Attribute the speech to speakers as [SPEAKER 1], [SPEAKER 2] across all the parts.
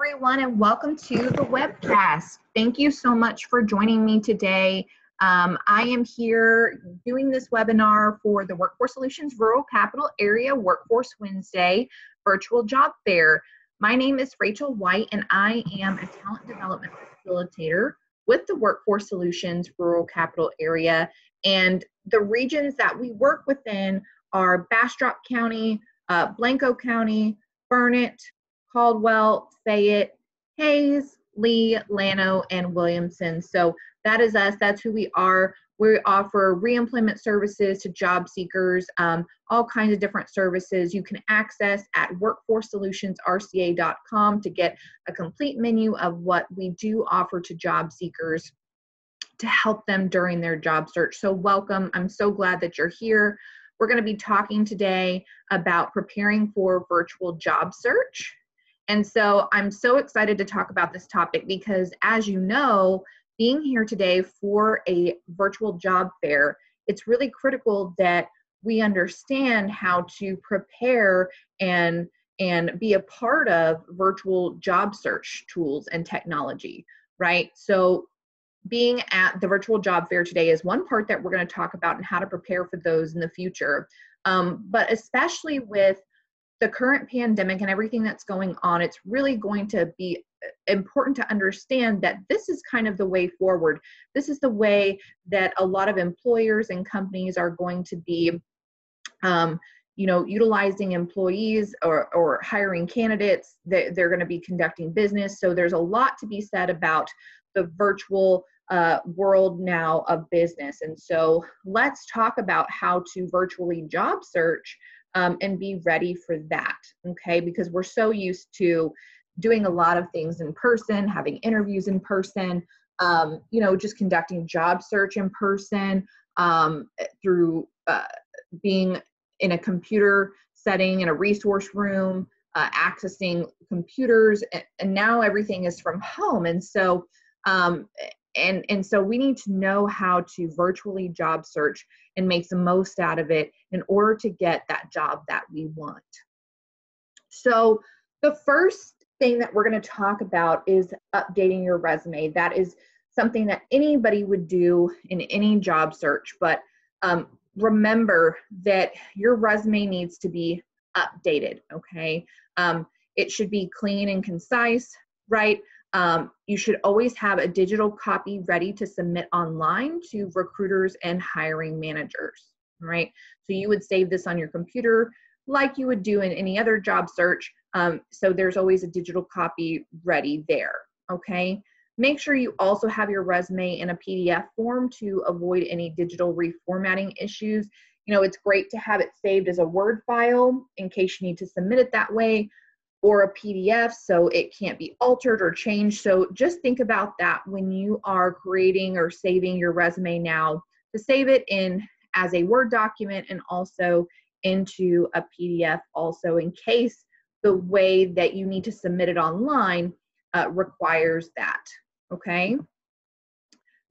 [SPEAKER 1] everyone, and welcome to the Webcast. Thank you so much for joining me today. I am here doing this webinar for the Workforce Solutions Rural Capital Area Workforce Wednesday virtual job fair. My name is Rachel White, and I am a talent development facilitator with the Workforce Solutions Rural Capital Area. And the regions that we work within are Bastrop County, Blanco County, Burnett, Caldwell, Fayette, Hayes, Lee, Llano, and Williamson. So that is us. That's who we are. We offer reemployment services to job seekers, all kinds of different services you can access at workforcesolutionsrca.com to get a complete menu of what we do offer to job seekers to help them during their job search. So welcome. I'm so glad that you're here. We're going to be talking today about preparing for virtual job search. And so I'm so excited to talk about this topic because, as you know, being here today for a virtual job fair, it's really critical that we understand how to prepare and be a part of virtual job search tools and technology, right? So being at the virtual job fair today is one part that we're going to talk about and how to prepare for those in the future. But especially with the current pandemic and everything that's going on, it's really going to be important to understand that this is kind of the way forward. This is the way that a lot of employers and companies are going to be utilizing employees or hiring candidates. They're going to be conducting business. So there's a lot to be said about the virtual world now of business. And so let's talk about how to virtually job search and be ready for that, okay? Because we're so used to doing a lot of things in person, having interviews in person, just conducting job search in person through being in a computer setting in a resource room, accessing computers, and now everything is from home. And so and so we need to know how to virtually job search and make the most out of it in order to get that job that we want. So the first thing that we're going to talk about is updating your resume. That is something that anybody would do in any job search, but remember that your resume needs to be updated, okay? It should be clean and concise, right? You should always have a digital copy ready to submit online to recruiters and hiring managers, right? So you would save this on your computer like you would do in any other job search. So there's always a digital copy ready there, okay? Make sure you also have your resume in a PDF form to avoid any digital reformatting issues. You know, it's great to have it saved as a Word file in case you need to submit it that way, or a PDF so it can't be altered or changed. So just think about that when you are creating or saving your resume now, to save it in as a Word document and also into a PDF also, in case the way that you need to submit it online requires that, okay?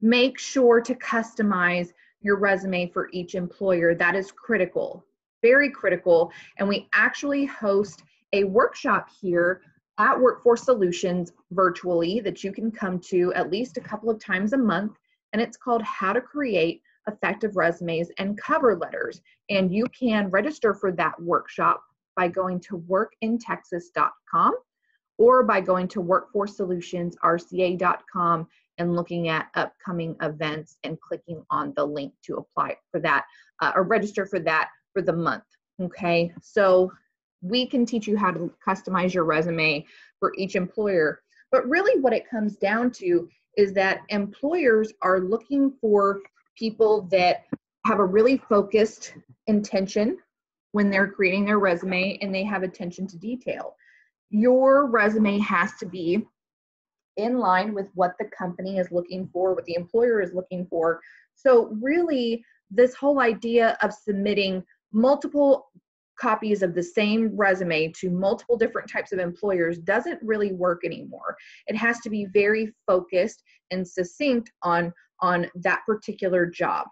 [SPEAKER 1] Make sure to customize your resume for each employer. That is critical, very critical. And we actually host a workshop here at Workforce Solutions virtually that you can come to at least a couple of times a month. And it's called How to Create Effective Resumes and Cover Letters. And you can register for that workshop by going to workintexas.com or by going to workforcesolutionsrca.com and looking at upcoming events and clicking on the link to apply for that or register for that for the month, okay? So we can teach you how to customize your resume for each employer. But really what it comes down to is that employers are looking for people that have a really focused intention when they're creating their resume, and they have attention to detail. Your resume has to be in line with what the company is looking for, what the employer is looking for. So really, this whole idea of submitting multiple copies of the same resume to multiple different types of employers doesn't really work anymore. It has to be very focused and succinct on that particular job.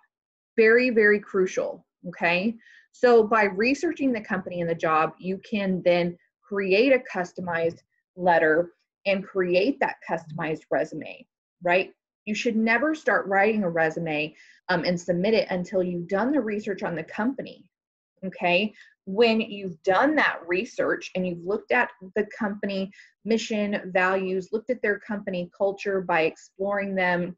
[SPEAKER 1] Very, very crucial, okay? So by researching the company and the job, you can then create a customized letter and create that customized resume, right? You should never start writing a resume and submit it until you've done the research on the company, okay? When you've done that research and you've looked at the company mission, values, looked at their company culture by exploring them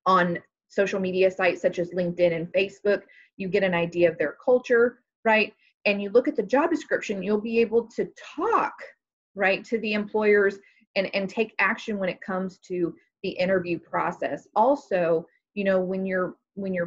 [SPEAKER 1] on social media sites such as LinkedIn and Facebook, you get an idea of their culture, right? And you look at the job description, you'll be able to talk, right, to the employers and take action when it comes to the interview process. Also, you know, when you're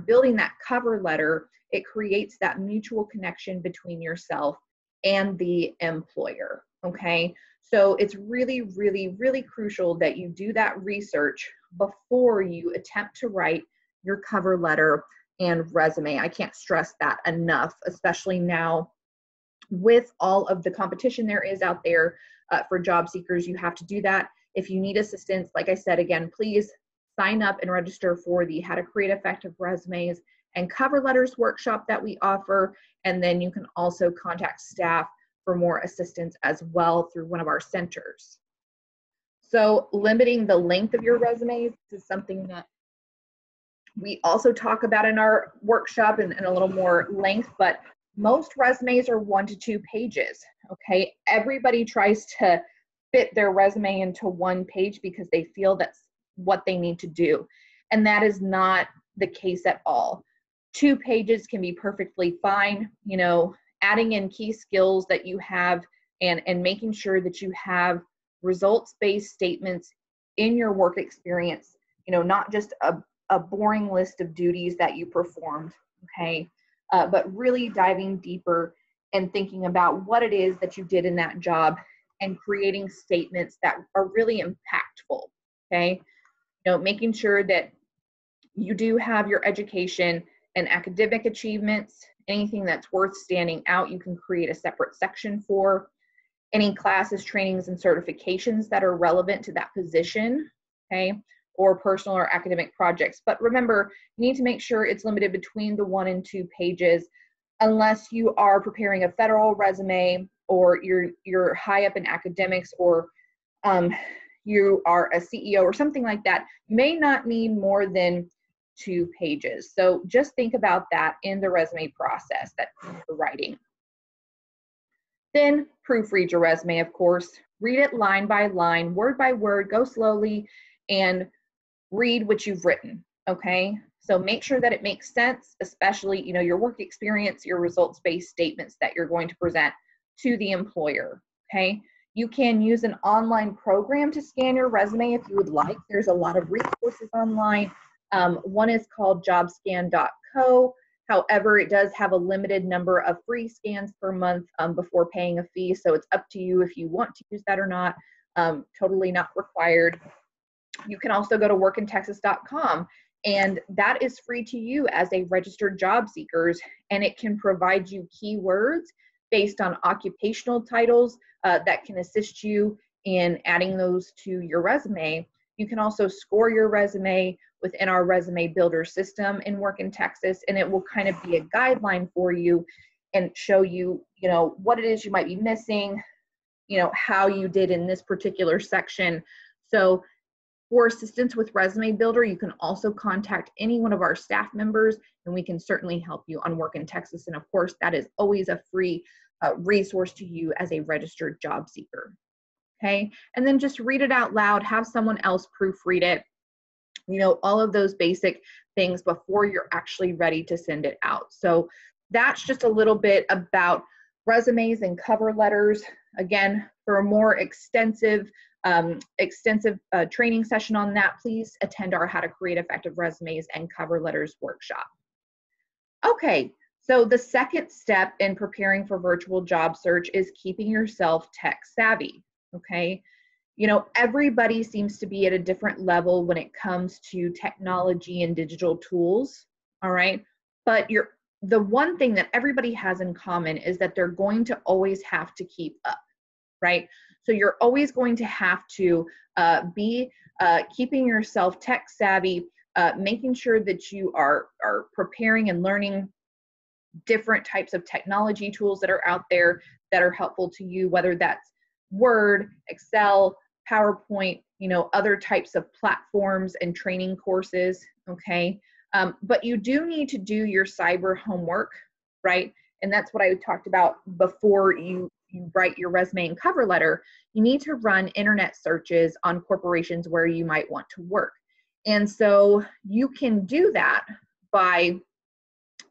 [SPEAKER 1] building that cover letter, it creates that mutual connection between yourself and the employer, okay? So it's really, really, really crucial that you do that research before you attempt to write your cover letter and resume. I can't stress that enough, especially now with all of the competition there is out there for job seekers. You have to do that. If you need assistance, like I said, again, please sign up and register for the How to Create Effective Resumes and Cover Letters workshop that we offer. And then you can also contact staff for more assistance as well through one of our centers. So limiting the length of your resumes is something that we also talk about in our workshop in a little more length, but most resumes are 1 to 2 pages, okay? Everybody tries to fit their resume into 1 page because they feel that's what they need to do. And that is not the case at all. 2 pages can be perfectly fine, you know, adding in key skills that you have and making sure that you have results-based statements in your work experience, you know, not just a boring list of duties that you performed, okay? But really diving deeper and thinking about what it is that you did in that job and creating statements that are really impactful, okay? You know, making sure that you do have your education and academic achievements. Anything that's worth standing out, you can create a separate section for. Any classes, trainings, and certifications that are relevant to that position, okay? Or personal or academic projects. But remember, you need to make sure it's limited between the 1 and 2 pages unless you are preparing a federal resume or you're high up in academics or you are a CEO or something like that. You may not need more than 2 pages. So just think about that in the resume process that you're writing. Then proofread your resume, of course. Read it line by line, word by word, go slowly, and read what you've written, okay? So make sure that it makes sense, especially, you know, your work experience, your results-based statements that you're going to present to the employer, okay? You can use an online program to scan your resume if you would like. There's a lot of resources online. One is called jobscan.co. However, it does have a limited number of free scans per month before paying a fee. So it's up to you if you want to use that or not. Totally not required. You can also go to workintexas.com, and that is free to you as a registered job seekers, and it can provide you keywords based on occupational titles that can assist you in adding those to your resume. You can also score your resume within our resume builder system in Work in Texas, and it will kind of be a guideline for you and show you, you know, what it is you might be missing, you know, how you did in this particular section. So for assistance with Resume Builder, you can also contact any one of our staff members, and we can certainly help you on Work in Texas. And of course, that is always a free resource to you as a registered job seeker. Okay, and then just read it out loud, have someone else proofread it, you know, all of those basic things before you're actually ready to send it out. So that's just a little bit about resumes and cover letters. Again, for a more extensive training session on that, please attend our How to Create Effective Resumes and Cover Letters workshop. Okay, so the second step in preparing for virtual job search is keeping yourself tech savvy, okay? You know, everybody seems to be at a different level when it comes to technology and digital tools, all right? But the one thing that everybody has in common is that they're going to always have to keep up, right? So you're always going to have to be keeping yourself tech savvy, making sure that you are preparing and learning different types of technology tools that are out there that are helpful to you, whether that's Word, Excel, PowerPoint, other types of platforms and training courses, okay? But you do need to do your cyber homework, right? And that's what I talked about before you write your resume and cover letter. You need to run internet searches on corporations where you might want to work. And so you can do that by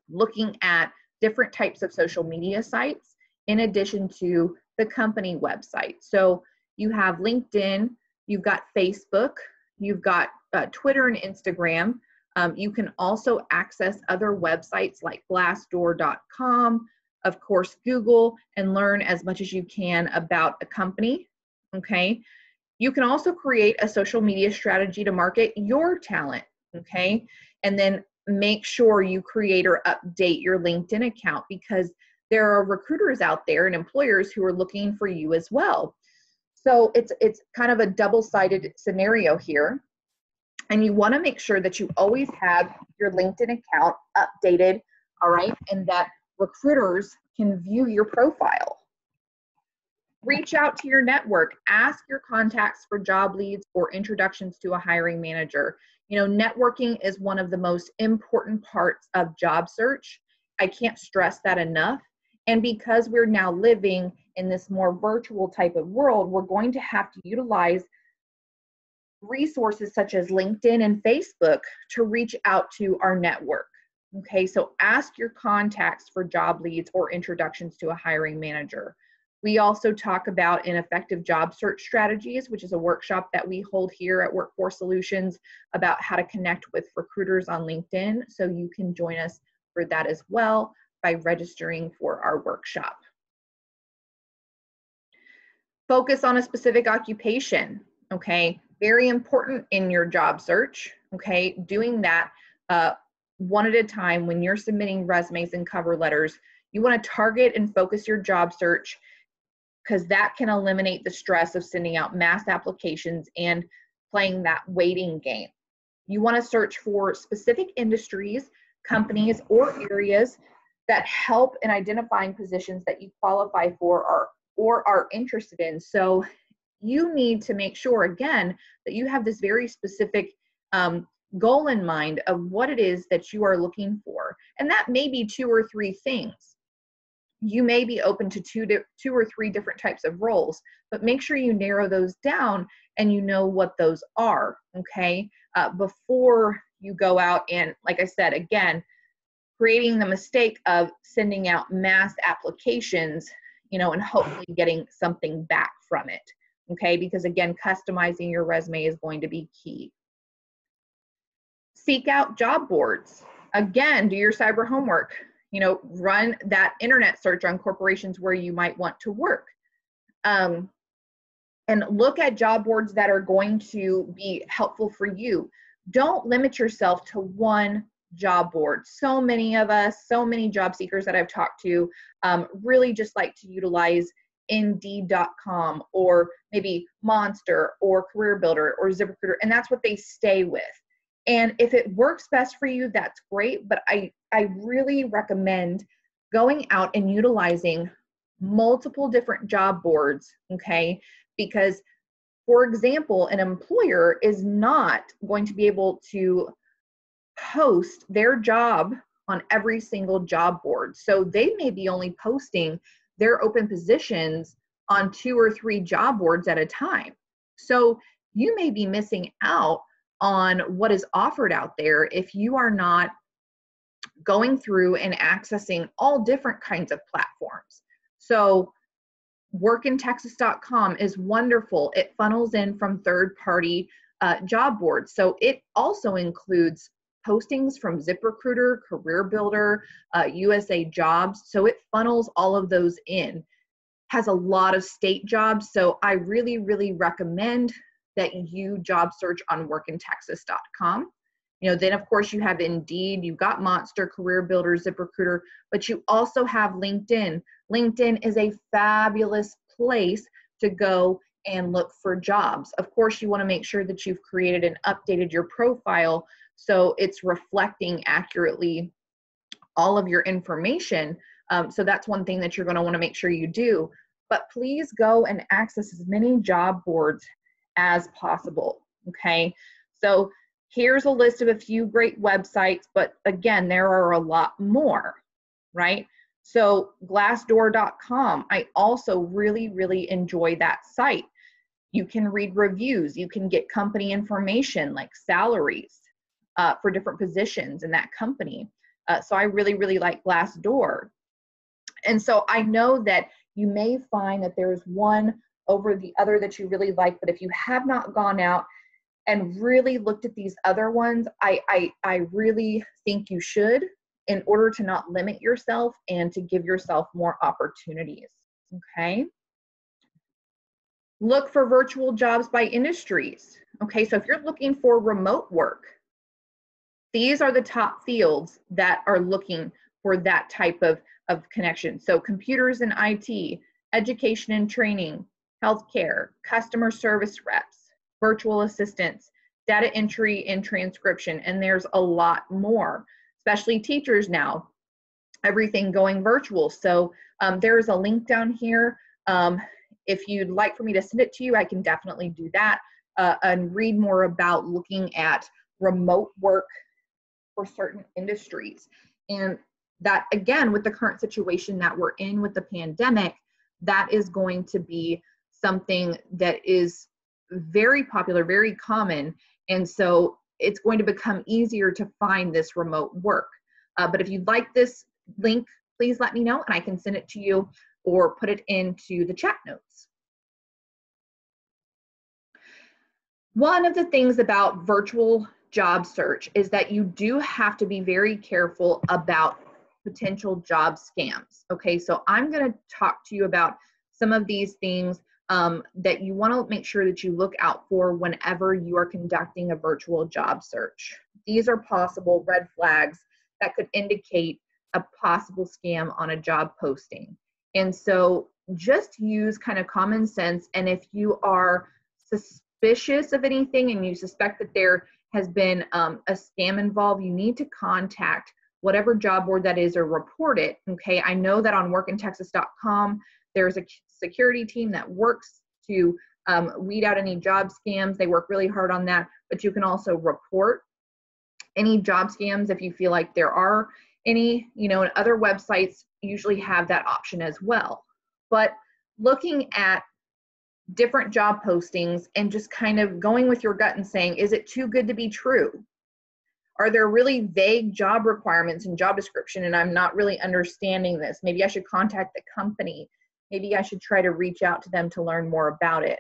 [SPEAKER 1] looking at different types of social media sites in addition to the company website. So you have LinkedIn, you've got Facebook, you've got Twitter and Instagram. You can also access other websites like glassdoor.com, of course, Google, and learn as much as you can about a company, okay? You can also create a social media strategy to market your talent, okay? And then make sure you create or update your LinkedIn account, because there are recruiters out there and employers who are looking for you as well. So it's kind of a double-sided scenario here. And you want to make sure that you always have your LinkedIn account updated, all right, and that recruiters can view your profile. Reach out to your network. Ask your contacts for job leads or introductions to a hiring manager. Networking is one of the most important parts of job search. I can't stress that enough. And because we're now living in this more virtual type of world, we're going to have to utilize resources such as LinkedIn and Facebook to reach out to our network. Okay, so ask your contacts for job leads or introductions to a hiring manager. We also talk about ineffective job search strategies, which is a workshop that we hold here at Workforce Solutions about how to connect with recruiters on LinkedIn. So you can join us for that as well by registering for our workshop. Focus on a specific occupation, okay? Very important in your job search, okay? Doing that one at a time when you're submitting resumes and cover letters. You want to target and focus your job search, because that can eliminate the stress of sending out mass applications and playing that waiting game. You want to search for specific industries, companies, or areas that help in identifying positions that you qualify for or are interested in. So you need to make sure, again, that you have this very specific goal in mind of what it is that you are looking for. And that may be 2 or 3 things. You may be open to two or three different types of roles, but make sure you narrow those down and you know what those are, okay? Before you go out and, like I said, again, creating the mistake of sending out mass applications, and hopefully getting something back from it, okay? Because again, customizing your resume is going to be key. Seek out job boards. Again, do your cyber homework. Run that internet search on corporations where you might want to work. And look at job boards that are going to be helpful for you. Don't limit yourself to one job board. So many of us, so many job seekers that I've talked to really just like to utilize Indeed.com or maybe Monster or Career Builder or ZipRecruiter, and that's what they stay with. And if it works best for you, that's great, but I really recommend going out and utilizing multiple different job boards, okay? Because, for example, an employer is not going to be able to post their job on every single job board. So they may be only posting their open positions on 2 or 3 job boards at a time. So you may be missing out on what is offered out there if you are not going through and accessing all different kinds of platforms. So workintexas.com is wonderful. It funnels in from third-party job boards. So it also includes postings from ZipRecruiter, Career Builder, USA Jobs. So it funnels all of those in. Has a lot of state jobs. So I really, really recommend that you job search on workintexas.com. Then of course you have Indeed, you've got Monster, Career Builder, ZipRecruiter, but you also have LinkedIn. LinkedIn is a fabulous place to go and look for jobs. Of course, you want to make sure that you've created and updated your profile so it's reflecting accurately all of your information. So that's one thing that you're going to want to make sure you do. But please go and access as many job boards as possible, okay? So here's a list of a few great websites, but again, there are a lot more, right? So Glassdoor.com, I also really, really enjoy that site. You can read reviews, you can get company information like salaries for different positions in that company. So I really, really like Glassdoor. And so I know that you may find that there's one over the other that you really like, but if you have not gone out and really looked at these other ones, I really think you should, in order to not limit yourself and to give yourself more opportunities, okay? Look for virtual jobs by industries, okay? So if you're looking for remote work, these are the top fields that are looking for that type of connection. So computers and IT, education and training, healthcare, customer service reps, virtual assistants, data entry and transcription, and there's a lot more, especially teachers now, everything going virtual. So there's a link down here. If you'd like for me to send it to you, I can definitely do that and read more about looking at remote work for certain industries. And that, again, with the current situation that we're in with the pandemic, that is going to be something that is very popular, very common. And so it's going to become easier to find this remote work. But if you'd like this link, please let me know and I can send it to you or put it into the chat notes. One of the things about virtual job search is that you do have to be very careful about potential job scams. Okay, so I'm going to talk to you about some of these things that you want to make sure that you look out for whenever you are conducting a virtual job search. These are possible red flags that could indicate a possible scam on a job posting. And so just use kind of common sense. And if you are suspicious of anything and you suspect that there has been a scam involved, you need to contact whatever job board that is or report it. Okay, I know that on workintexas.com, there's a security team that works to weed out any job scams. They work really hard on that, but you can also report any job scams if you feel like there are any, you know, and other websites usually have that option as well. But looking at different job postings and just kind of going with your gut and saying, is it too good to be true? Are there really vague job requirements and job description and I'm not really understanding this? Maybe I should contact the company. Maybe I should try to reach out to them to learn more about it.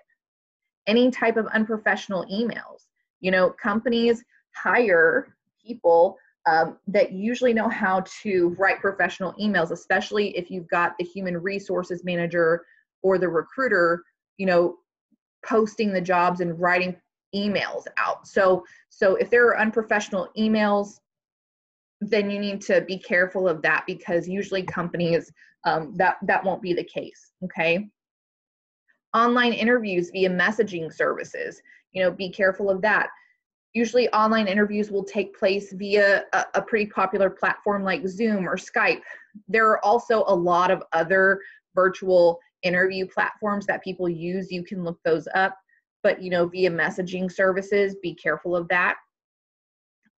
[SPEAKER 1] Any type of unprofessional emails. You know, companies hire people that usually know how to write professional emails, especially if you've got the human resources manager or the recruiter, you know, posting the jobs and writing emails out. So if there are unprofessional emails, then you need to be careful of that, because usually companies, that won't be the case, okay? Online interviews via messaging services, you know, be careful of that. Usually online interviews will take place via a pretty popular platform like Zoom or Skype. There are also a lot of other virtual interview platforms that people use. You can look those up, but you know, via messaging services, be careful of that.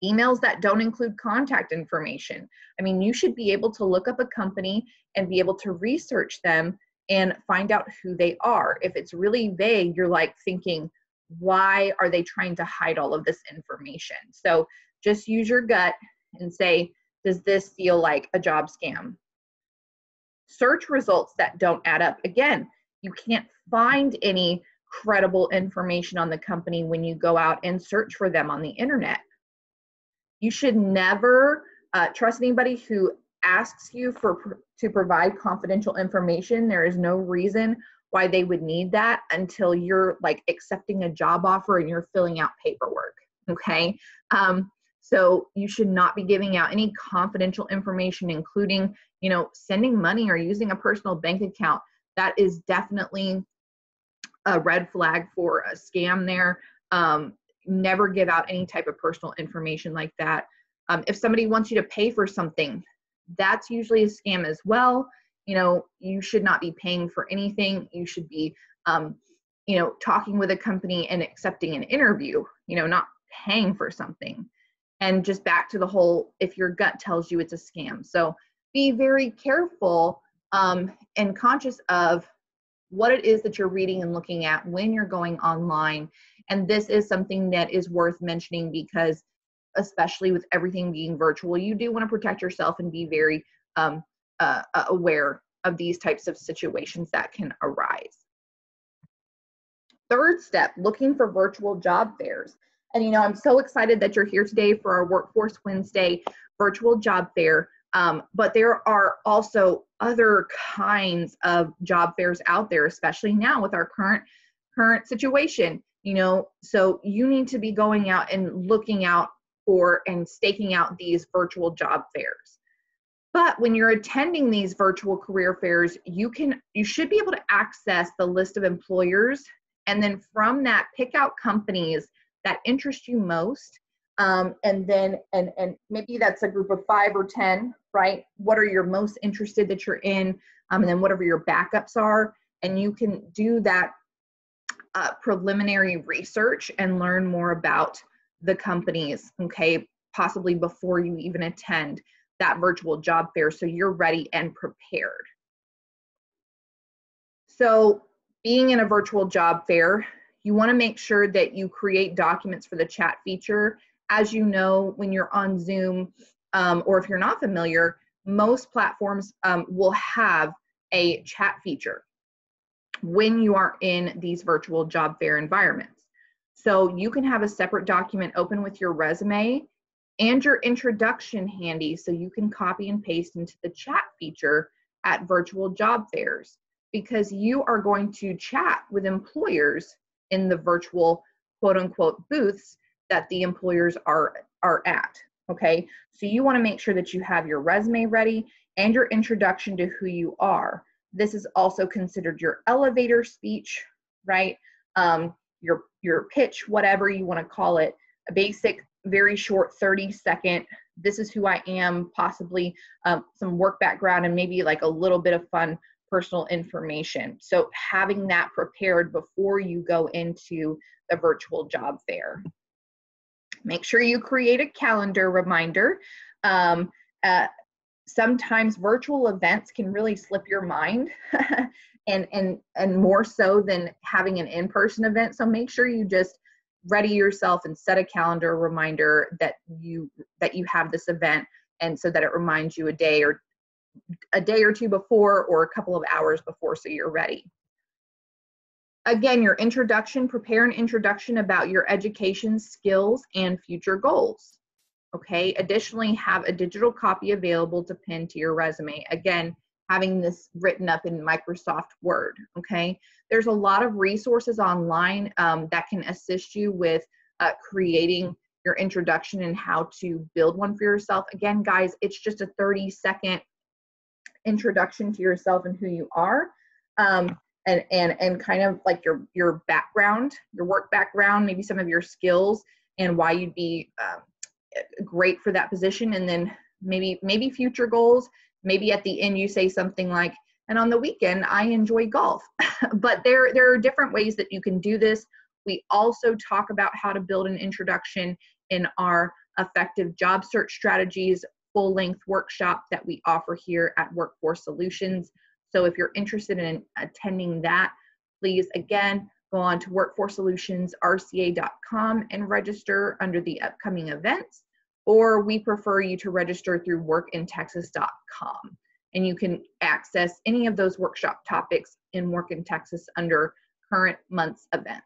[SPEAKER 1] Emails that don't include contact information. I mean, you should be able to look up a company and be able to research them and find out who they are. If it's really vague, you're like thinking, why are they trying to hide all of this information? So just use your gut and say, does this feel like a job scam? Search results that don't add up. Again, you can't find any credible information on the company when you go out and search for them on the internet. You should never trust anybody who asks you to provide confidential information. There is no reason why they would need that until you're like accepting a job offer and you're filling out paperwork, okay? So you should not be giving out any confidential information, including, you know, sending money or using a personal bank account. That is definitely a red flag for a scam there. Never give out any type of personal information like that. If somebody wants you to pay for something, that's usually a scam as well. You know, you should not be paying for anything. You should be, talking with a company and accepting an interview, not paying for something. And just back to the whole, if your gut tells you it's a scam. So be very careful and conscious of what it is that you're reading and looking at when you're going online. And this is something that is worth mentioning because, especially with everything being virtual, you do want to protect yourself and be very aware of these types of situations that can arise. Third step, looking for virtual job fairs. And I'm so excited that you're here today for our Workforce Wednesday virtual job fair. But there are also other kinds of job fairs out there, especially now with our current situation. So you need to be going out and looking out for and staking out these virtual job fairs. But when you're attending these virtual career fairs, you should be able to access the list of employers, and then from that pick out companies that interest you most, and maybe that's a group of 5 or 10, right? What are you most interested that you're in, and then whatever your backups are, and you can do that preliminary research and learn more about the companies, okay, possibly before you even attend that virtual job fair, so you're ready and prepared. So being in a virtual job fair, you want to make sure that you create documents for the chat feature. As you know, when you're on Zoom, or if you're not familiar, most platforms will have a chat feature when you are in these virtual job fair environments. So you can have a separate document open with your resume and your introduction handy, so you can copy and paste into the chat feature at virtual job fairs, because you are going to chat with employers in the virtual quote unquote booths that the employers are at, okay? So you wanna make sure that you have your resume ready and your introduction to who you are. This is also considered your elevator speech, right? Your pitch, whatever you wanna call it, a basic, very short 30-second, this is who I am, possibly some work background and maybe like a little bit of fun personal information. So having that prepared before you go into the virtual job fair. Make sure you create a calendar reminder. Sometimes virtual events can really slip your mind and more so than having an in-person event. So make sure you just ready yourself and set a calendar reminder that you have this event, and so that it reminds you a day or two before, or a couple of hours before, so you're ready. Again, your introduction, prepare an introduction about your education, skills, and future goals. Okay, additionally, have a digital copy available to pin to your resume. Again, having this written up in Microsoft Word, okay? There's a lot of resources online that can assist you with creating your introduction and how to build one for yourself. Again, guys, it's just a 30-second introduction to yourself and who you are, and kind of like your background, your work background, maybe some of your skills and why you'd be great for that position, and then maybe future goals. Maybe at the end you say something like, and on the weekend I enjoy golf. But there are different ways that you can do this. We also talk about how to build an introduction in our effective job search strategies full-length workshop that we offer here at Workforce Solutions. So if you're interested in attending that, please again go on to workforcesolutionsrca.com and register under the upcoming events, or we prefer you to register through workintexas.com. And you can access any of those workshop topics in Work in Texas under current month's events.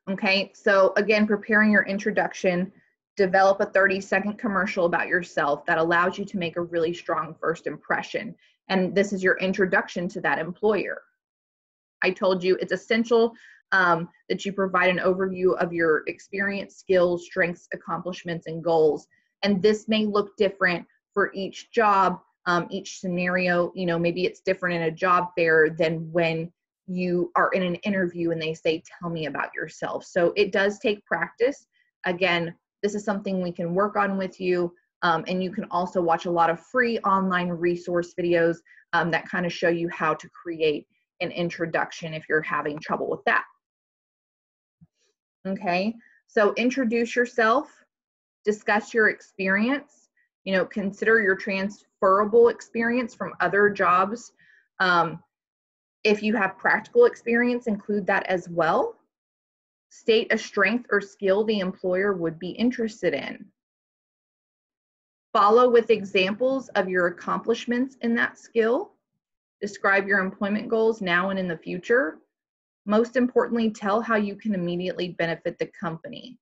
[SPEAKER 1] Okay, so again, preparing your introduction, develop a 30-second commercial about yourself that allows you to make a really strong first impression. And this is your introduction to that employer. I told you it's essential that you provide an overview of your experience, skills, strengths, accomplishments, and goals. And this may look different for each job, each scenario. You know, maybe it's different in a job fair than when you are in an interview and they say, tell me about yourself. So it does take practice. Again, this is something we can work on with you. And you can also watch a lot of free online resource videos that kind of show you how to create an introduction if you're having trouble with that. Okay, so introduce yourself, discuss your experience, consider your transferable experience from other jobs. If you have practical experience, include that as well. State a strength or skill the employer would be interested in. Follow with examples of your accomplishments in that skill. Describe your employment goals now and in the future. Most importantly, tell how you can immediately benefit the company.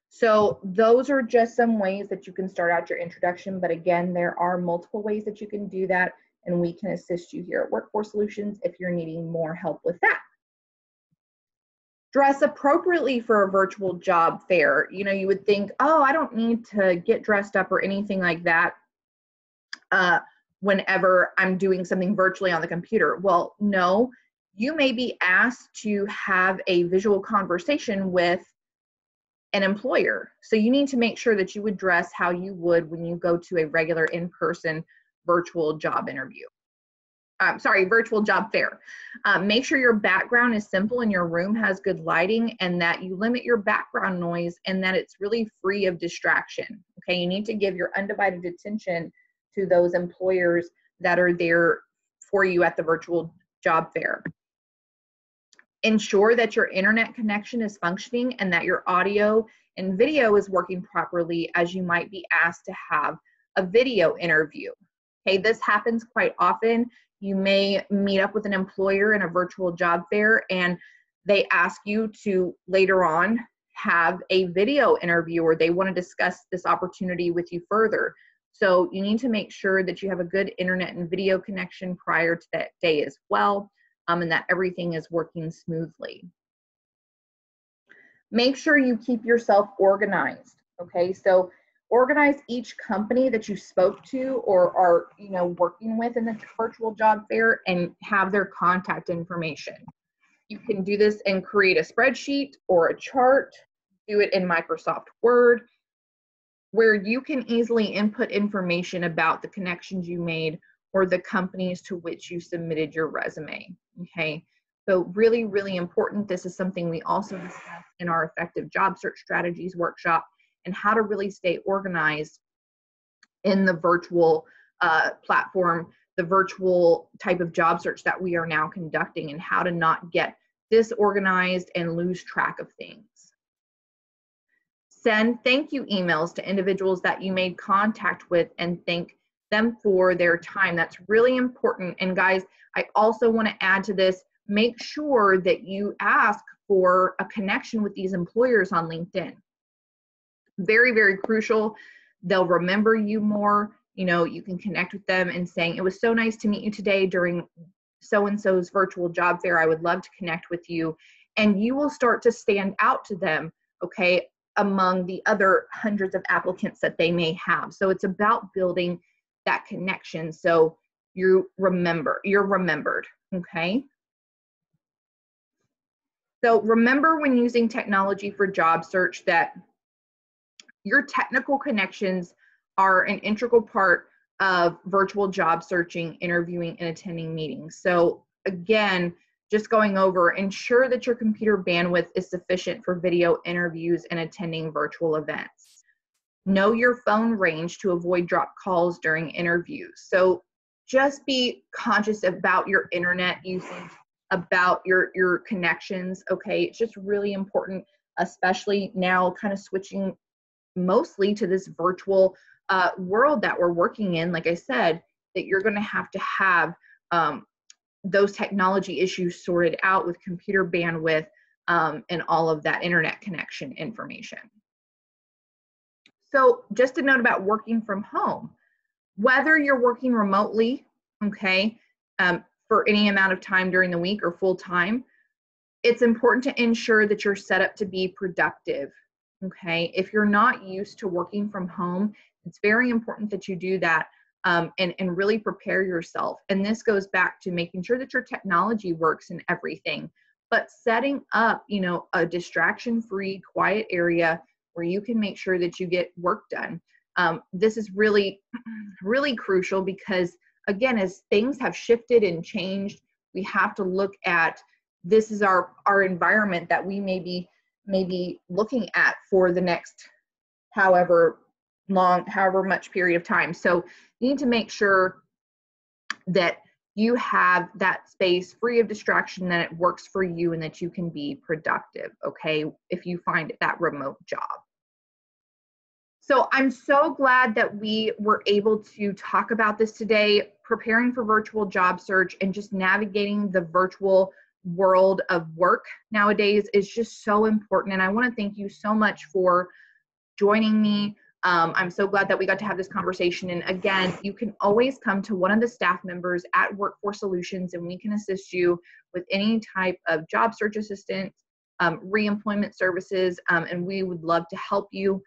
[SPEAKER 1] So those are just some ways that you can start out your introduction, but again, there are multiple ways that you can do that, and we can assist you here at Workforce Solutions if you're needing more help with that. Dress appropriately for a virtual job fair. You would think, oh, I don't need to get dressed up or anything like that whenever I'm doing something virtually on the computer. Well, no, you may be asked to have a visual conversation with an employer. So you need to make sure that you would dress how you would when you go to a regular in-person virtual job interview. Virtual job fair. Make sure your background is simple and your room has good lighting, and that you limit your background noise and that it's really free of distraction. Okay, you need to give your undivided attention to those employers that are there for you at the virtual job fair. Ensure that your internet connection is functioning and that your audio and video is working properly, as you might be asked to have a video interview. Okay, this happens quite often. You may meet up with an employer in a virtual job fair and they ask you to later on have a video interview, or they want to discuss this opportunity with you further. So you need to make sure that you have a good internet and video connection prior to that day as well, and that everything is working smoothly. Make sure you keep yourself organized. Okay, so organize each company that you spoke to or are working with in the virtual job fair and have their contact information. You can do this and create a spreadsheet or a chart. Do it in Microsoft Word, where you can easily input information about the connections you made or the companies to which you submitted your resume. Okay, so really, really important. This is something we also discussed in our Effective Job Search Strategies workshop, and how to really stay organized in the virtual platform, the virtual type of job search that we are now conducting, and how to not get disorganized and lose track of things. Send thank you emails to individuals that you made contact with and thank them for their time. That's really important. And guys, I also want to add to this, make sure that you ask for a connection with these employers on LinkedIn. Very, very crucial. They'll remember you more. You can connect with them and saying, it was so nice to meet you today during so-and-so's virtual job fair. I would love to connect with you. And you will start to stand out to them, okay, among the other hundreds of applicants that they may have. So it's about building that connection so you're remembered, okay? So remember, when using technology for job search, that your technical connections are an integral part of virtual job searching, interviewing, and attending meetings. So again, just going over, ensure that your computer bandwidth is sufficient for video interviews and attending virtual events. Know your phone range to avoid drop calls during interviews. So just be conscious about your internet usage, about your connections, okay? It's just really important, especially now kind of switching mostly to this virtual world that we're working in. Like I said, that you're going to have those technology issues sorted out with computer bandwidth and all of that internet connection information. So just a note about working from home. Whether you're working remotely, okay, for any amount of time during the week or full time, it's important to ensure that you're set up to be productive, okay? If you're not used to working from home, it's very important that you do that and really prepare yourself. And this goes back to making sure that your technology works and everything, but setting up, a distraction-free, quiet area where you can make sure that you get work done. This is really, really crucial because, again, as things have shifted and changed, we have to look at, this is our environment that we may be looking at for the next however much period of time. So you need to make sure that you have that space free of distraction, that it works for you, and that you can be productive, okay, if you find that remote job. So I'm so glad that we were able to talk about this today, preparing for virtual job search and just navigating the virtual world of work nowadays is just so important. And I want to thank you so much for joining me. I'm so glad that we got to have this conversation. And again, you can always come to one of the staff members at Workforce Solutions, and we can assist you with any type of job search assistance, reemployment services, and we would love to help you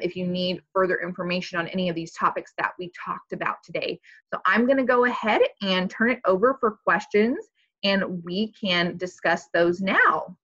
[SPEAKER 1] if you need further information on any of these topics that we talked about today. So I'm going to go ahead and turn it over for questions, and we can discuss those now.